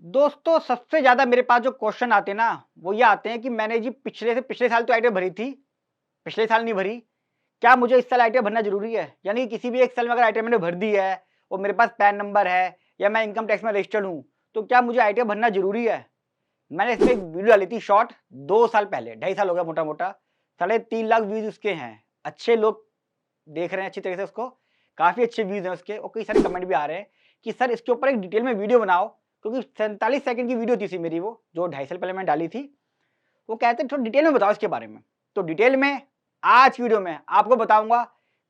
दोस्तों सबसे ज़्यादा मेरे पास जो क्वेश्चन आते हैं ना, वो ये आते हैं कि मैंने जी पिछले से पिछले साल तो आईटीआई भरी थी, पिछले साल नहीं भरी, क्या मुझे इस साल आईटीआई भरना ज़रूरी है? यानी कि किसी भी एक साल में अगर आईटीआई मैंने भर दी है और मेरे पास पैन नंबर है या मैं इनकम टैक्स में रजिस्टर्ड हूँ, तो क्या मुझे आईटीआई भरना ज़रूरी है? मैंने इसमें एक वीडियो डाली थी शॉर्ट 2 साल पहले, 2.5 साल हो गया मोटा-मोटा, 3.5 लाख व्यूज़ उसके हैं। अच्छे लोग देख रहे हैं अच्छी तरह से उसको, काफ़ी अच्छे व्यूज़ हैं उसके और कई सारे कमेंट भी आ रहे हैं कि सर इसके ऊपर एक डिटेल में वीडियो बनाओ, क्योंकि 47 सेकंड की वीडियो थी मेरी वो, जो 2.5 साल पहले मैंने डाली थी। वो कहते हैं थोड़ा डिटेल में बताओ इसके बारे में। तो डिटेल में आज की वीडियो में आपको बताऊँगा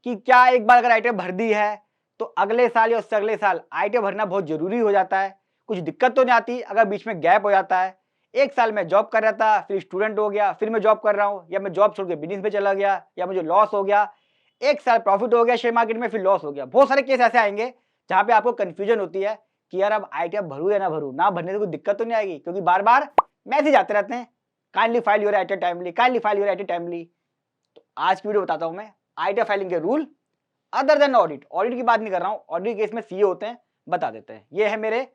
कि क्या एक बार अगर आईटीआई भर दी है, तो अगले साल या उससे अगले साल आईटीआई भरना बहुत ज़रूरी हो जाता है। कुछ दिक्कत तो नहीं आती अगर बीच में गैप हो जाता है। 1 साल मैं जॉब कर रहा था, फिर स्टूडेंट हो गया, फिर मैं जॉब कर रहा हूँ या मैं जॉब छोड़ के बिज़नेस में चला गया या मुझे लॉस हो गया। 1 साल प्रॉफिट हो गया शेयर मार्केट में, फिर लॉस हो गया। बहुत सारे केस ऐसे आएँगे जहाँ पे आपको कन्फ्यूजन होती है कि यार अब आईटीआई भरूँ या ना भरूँ? ना भरने से कोई दिक्कत तो नहीं आएगी? क्योंकि बार-बार मैसेज आते रहते हैं, kindly file your ITI timely, kindly file your ITI timely. तो आज की वीडियो बताता हूँ मैं आईटीआई फाइलिंग के rule other than audit. Audit की बात नहीं कर रहा हूँ, ऑडिट केस में सीए होते हैं, बता देते हैं। ये है मेरे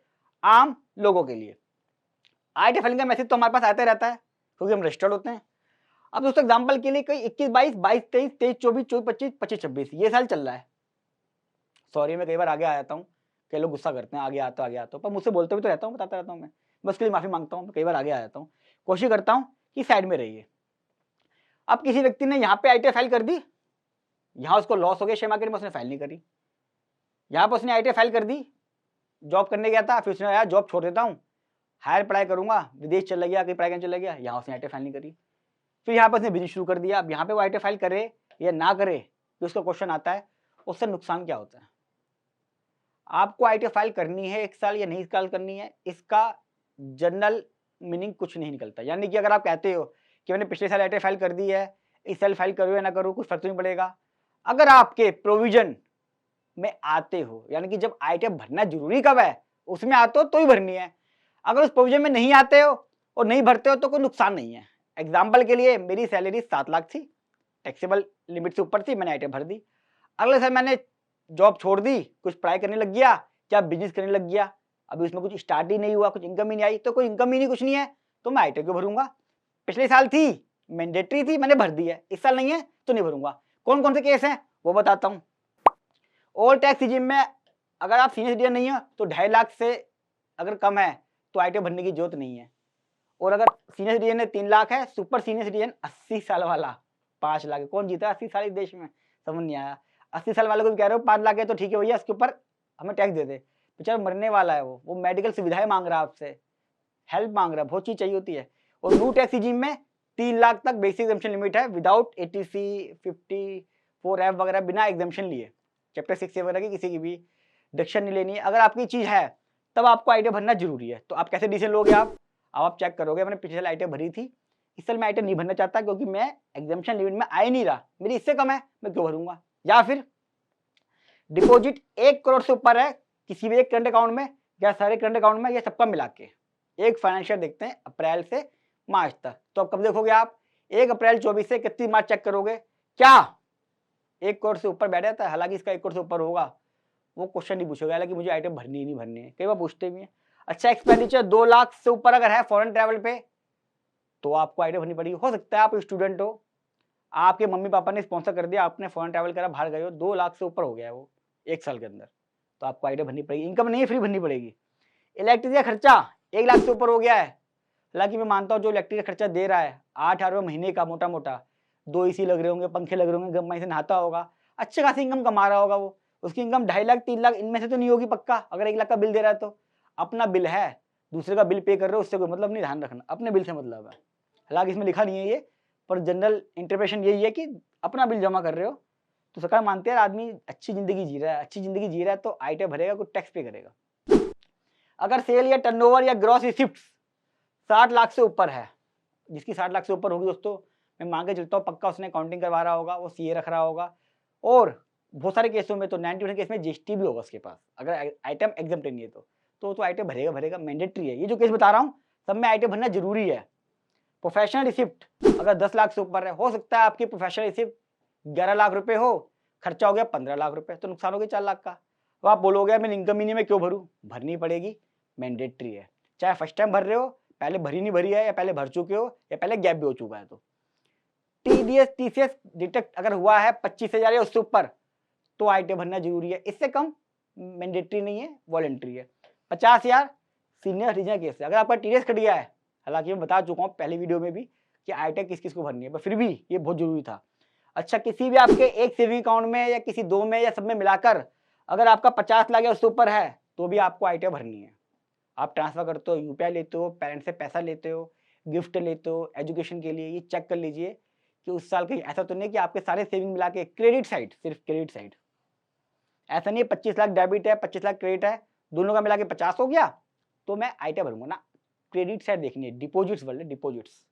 आम लोगों के लिए। आईटीआई फाइलिंग का मैसेज तो हमारे पास आता ही रहता है क्योंकि हम रजिस्टर्ड होते हैं। अब दोस्तों एग्जांपल के लिए कोई 21 22 22 23 23 24 24 25 25 26 ये साल चल रहा है। सॉरी मैं कई बार आगे आ जाता हूँ, कई लोग गुस्सा करते हैं आगे आता हूँ, पर मुझसे बोलते भी तो रहता हूँ, बताता रहता हूँ मैं। बस उसके लिए माफी मांगता हूँ, कई बार आगे आ जाता हूँ। कोशिश करता हूँ कि साइड में रहिए। अब किसी व्यक्ति ने यहाँ पे आईटीआई फाइल कर दी, यहाँ उसको लॉस हो गया शेयर मार्केट में, उसने फाइल नहीं करी। यहाँ पर उसने आईटीआई फाइल कर दी, जॉब करने गया था, फिर उसने यार जॉब छोड़ देता हूँ, हायर पढ़ाई करूंगा, विदेश चला गया, कहीं पढ़ाई करने चला गया, यहाँ उसने आईटीआई फाइल नहीं करी। फिर यहाँ पर उसने बिजनेस शुरू कर दिया। अब यहाँ पे वो आईटीआई फाइल करे या ना करे, तो उसका क्वेश्चन आता है उससे नुकसान क्या होता है? आपको आईटीआई फाइल करनी है 1 साल या नहीं साल करनी है, इसका जनरल मीनिंग कुछ नहीं निकलता। यानी कि अगर आप कहते हो कि मैंने पिछले साल आईटीआई फाइल कर दी है, इस साल फाइल करूँ या ना करूँ, कुछ फर्क तो नहीं पड़ेगा। अगर आपके प्रोविजन में आते हो, यानी कि जब आईटीआई भरना जरूरी कब है, उसमें आते हो तो ही भरनी है। अगर उस प्रोविजन में नहीं आते हो और नहीं भरते हो तो कोई नुकसान नहीं है। एग्जाम्पल के लिए मेरी सैलरी 7 लाख थी, टैक्सेबल लिमिट से ऊपर थी, मैंने आईटीआई भर दी। अगले साल मैंने जॉब छोड़ दी, कुछ पढ़ाई करने लग गया या बिजनेस करने लग गया, अभी उसमें कुछ स्टार्ट ही नहीं हुआ, कुछ इनकम ही नहीं आई, तो कोई इनकम ही नहीं, कुछ नहीं है, तो मैं आईटीआई क्यों भरूंगा? पिछले साल थी, मैंडेटरी थी, मैंने भर दी है, इस साल नहीं है तो नहीं भरूंगा। कौन कौन से केस हैं वो बताता हूँ। ओल्ड टैक्स रिजिम में अगर आप सीनियर सिटीजन नहीं हो तो 2.5 लाख से अगर कम है तो आईटीआई भरने की जरूरत नहीं है। और अगर सीनियर सिटीजन है 3 लाख है, सुपर सीनियर सिटीजन 80 साल वाला 5 लाख है। कौन जीता है 80 साल इस देश में? समझ नहीं आया। 80 साल वाले को भी कह रहे हो 5 लाख है तो ठीक है भैया, इसके ऊपर हमें टैक्स दे दे। बेचारा मरने वाला है, वो मेडिकल सुविधाएं मांग रहा है आपसे, हेल्प मांग रहा है, बहुत चीज चाहिए होती है। और न्यू टैक्स रिजिम में 3 लाख तक बेसिक एग्जम्पशन लिमिट है, विदाउट एटीसी 54F वगैरह, बिना एग्जम्पशन लिए, चैप्टर 6 वगैरह की किसी की भी डिडक्शन नहीं लेनी है। अगर आपकी चीज है तब आपको आईटीआई भरना जरूरी है। तो आप कैसे डिसीजन लोगे? आप चेक करोगे, मैंने पिछले साल आईटीआई भरी थी, इस साल मैं आईटीआई नहीं भरना चाहता क्योंकि मैं एग्जाम्पशन लिमिट में आ ही नहीं रहा, मेरी इससे कम है, मैं क्यों भरूंगा? या फिर डिपॉजिट 1 करोड़ से ऊपर है किसी भी एक करंट अकाउंट में या सारे करंट अकाउंट में या सबका मिला के, एक फाइनेंशियल देखते हैं अप्रैल से मार्च तक। तो अब कब देखोगे आप? 1 अप्रैल 24 से 31 मार्च चेक करोगे, क्या 1 करोड़ से ऊपर बैठ जाता है? हालांकि इसका 1 करोड़ से ऊपर होगा, वो क्वेश्चन नहीं पूछोगे, हालांकि मुझे आइटम भरनी ही नहीं भरनी है, कई बार पूछते भी हैं। अच्छा, एक्सपेंडिचर 2 लाख से ऊपर अगर है फॉरेन ट्रैवल पे, तो आपको आइटम भरनी पड़ेगी। हो सकता है आप स्टूडेंट हो, आपके मम्मी पापा ने स्पॉन्सर कर दिया, आपने फॉरेन ट्रैवल करा, बाहर गए हो, 2 लाख से ऊपर हो गया है वो 1 साल के अंदर, तो आपको आइटम भरनी पड़ेगी। इनकम नहीं है, फ्री भरनी पड़ेगी। इलेक्ट्रिसिटी का खर्चा 1 लाख से ऊपर हो गया है, हालांकि मैं मानता हूँ जो इलेक्ट्रिक का खर्चा दे रहा है 8,000 महीने का, मोटा मोटा 2 एसी लग रहे होंगे, पंखे लग रहे होंगे, गम्मा से नहाता होगा, अच्छे खासी इनकम कमा रहा होगा वो, उसकी इनकम 2.5 लाख 3 लाख इनमें से तो नहीं होगी पक्का। अगर 1 लाख का बिल दे रहा है तो अपना बिल है, दूसरे का बिल पे कर रहे हो उससे कोई मतलब नहीं, ध्यान रखना अपने बिल से मतलब है। हालांकि इसमें लिखा नहीं है ये, पर जनरल इंटरप्रेशन यही है कि अपना बिल जमा कर रहे हो, तो सरकार मानते हैं आदमी अच्छी जिंदगी जी रहा है, अच्छी जिंदगी जी रहा है तो आईटीआई भरेगा, कुछ टैक्स पे करेगा। अगर सेल या टर्नओवर या ग्रॉस रिसिप्ट 60 लाख से ऊपर है, जिसकी 60 लाख से ऊपर होगी दोस्तों, मैं मान के चलता हूँ पक्का उसने अकाउंटिंग करवा रहा होगा, वो सीए रख रहा होगा, और बहुत सारे केसों में तो 90% केस में जीएसटी भी होगा उसके पास, अगर आइटम एग्जम्प्ट नहीं है तो आइटम भरेगा भरेगा, मैंडेटरी है। ये जो केस बता रहा हूँ सब में आइटम भरना जरूरी है। प्रोफेशनल रिसिप्ट अगर 10 लाख से ऊपर है, हो सकता है आपकी प्रोफेशनल रिसिप्ट 11 लाख रुपए हो, खर्चा हो गया 15 लाख रुपए, तो नुकसान हो गया 4 लाख का। तो आप बोलोगे मैं इनकम ही नहीं, मैं क्यों भरूं? भरनी पड़ेगी, मैंडेटरी है। चाहे फर्स्ट टाइम भर रहे हो, पहले भरी नहीं भरी है, या पहले भर चुके हो, या पहले गैप भी हो चुका है। तो टीडीएस टीसीएस डिटेक्ट अगर हुआ है 25,000 या उससे ऊपर, तो आईटीआर भरना जरूरी है। इससे कम मैंडेटरी नहीं है, वॉलेंट्री है। 50,000 सीनियर रीजनल केस है। अगर आपका टीडीएस कट गया है, हालांकि मैं बता चुका हूँ पहली वीडियो में भी कि आईटीआर किस किस को भरनी है, पर फिर भी ये बहुत जरूरी था। अच्छा, किसी भी आपके एक सेविंग अकाउंट में या किसी दो में या सब में मिलाकर अगर आपका 50 लाख या उससे ऊपर है, तो भी आपको आईटीआर भरनी है। आप ट्रांसफर करते हो, यूपीआई लेते हो, पेरेंट्स से पैसा लेते हो, गिफ्ट लेते हो एजुकेशन के लिए, ये चेक कर लीजिए कि उस साल कहीं ऐसा तो नहीं कि आपके सारे सेविंग मिला के क्रेडिट साइड, सिर्फ क्रेडिट साइड। ऐसा नहीं है 25 लाख डेबिट है 25 लाख क्रेडिट है, दोनों का मिला के 50 हो गया तो मैं आईटीआर भरूंगा ना। क्रेडिट साइड देखनी है, डिपॉजिट्स वाले डिपॉजिट्स,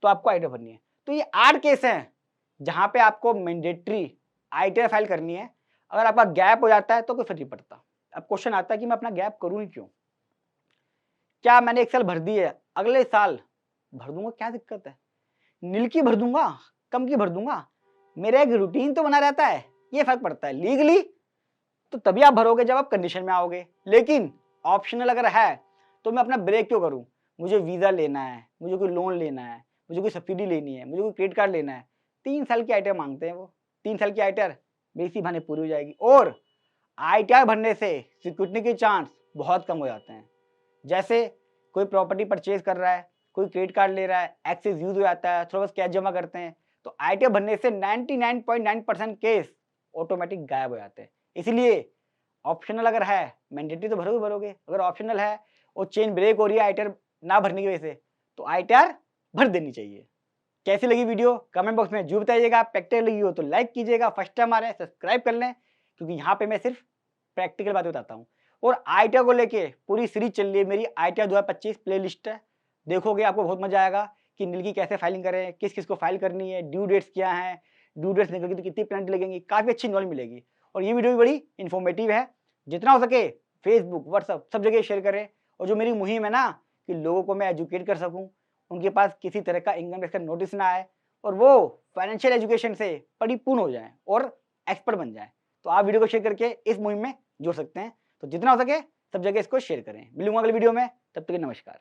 तो आपको आईटीआर भरनी है। तो ये 8 केस हैं जहां पे आपको मैंडेटरी आईटीआर फाइल करनी है। अगर आपका गैप हो जाता है तो कोई फर्क नहीं पड़ता। अब क्वेश्चन आता है कि मैं अपना गैप करूं ही क्यों? क्या मैंने एक साल भर दी है, अगले साल भर दूंगा, क्या दिक्कत है? नील की भर दूंगा, कम की भर दूंगा, मेरा एक रूटीन तो बना रहता है। ये फर्क पड़ता है। लीगली तो तभी आप भरोगे जब आप कंडीशन में आओगे, लेकिन ऑप्शनल अगर है तो मैं अपना ब्रेक क्यों करूं? मुझे वीजा लेना है, मुझे कोई लोन लेना है, मुझे कोई सब्सिडी लेनी है, मुझे कोई क्रेडिट कार्ड लेना है, 3 साल की आईटीआर मांगते हैं वो। 3 साल की आईटीआर बेसी बहाने पूरी हो जाएगी। और आईटीआर भरने से सिक्योरिटी के चांस बहुत कम हो जाते हैं। जैसे कोई प्रॉपर्टी परचेज कर रहा है, कोई क्रेडिट कार्ड ले रहा है, एक्सेस यूज हो जाता है, थोड़ा बहुत कैश जमा करते हैं, तो आईटीआर भरने से 99.9% केस ऑटोमेटिक गायब हो जाते हैं। इसलिए ऑप्शनल अगर है, मैंडेटरी तो भरोगे भरोगे, अगर ऑप्शनल है और चेन ब्रेक हो रही है आईटीआर ना भरने की वजह से, तो आईटीआर भर देनी चाहिए। कैसी लगी वीडियो कमेंट बॉक्स में जरूर बताइएगा। प्रैक्टिकल लगी हो तो लाइक कीजिएगा, फर्स्ट टाइम आ रहे हैं सब्सक्राइब कर लें, क्योंकि यहाँ पे मैं सिर्फ प्रैक्टिकल बातें बताता हूँ। और आईटीआर को लेके पूरी सीरीज चल रही है मेरी, आईटीआर 2025 प्ले लिस्ट है, देखोगे आपको बहुत मजा आएगा कि नील की कैसे फाइलिंग करें, किस किस को फाइल करनी है, ड्यू डेट्स क्या है, ड्यू डेट्स निकल गई तो कितनी पेनल्टी लगेंगी, काफी अच्छी नॉलेज मिलेगी। और ये वीडियो भी बड़ी इन्फॉर्मेटिव है, जितना हो सके फेसबुक व्हाट्सअप सब जगह शेयर करें। और जो मेरी मुहिम है ना कि लोगों को मैं एजुकेट कर सकूं, उनके पास किसी तरह का इनकम टैक्स का नोटिस ना आए और वो फाइनेंशियल एजुकेशन से परिपूर्ण हो जाएं और एक्सपर्ट बन जाएं, तो आप वीडियो को शेयर करके इस मुहिम में जुड़ सकते हैं। तो जितना हो सके सब जगह इसको शेयर करें। मिलूंगा अगली वीडियो में, तब तक के नमस्कार।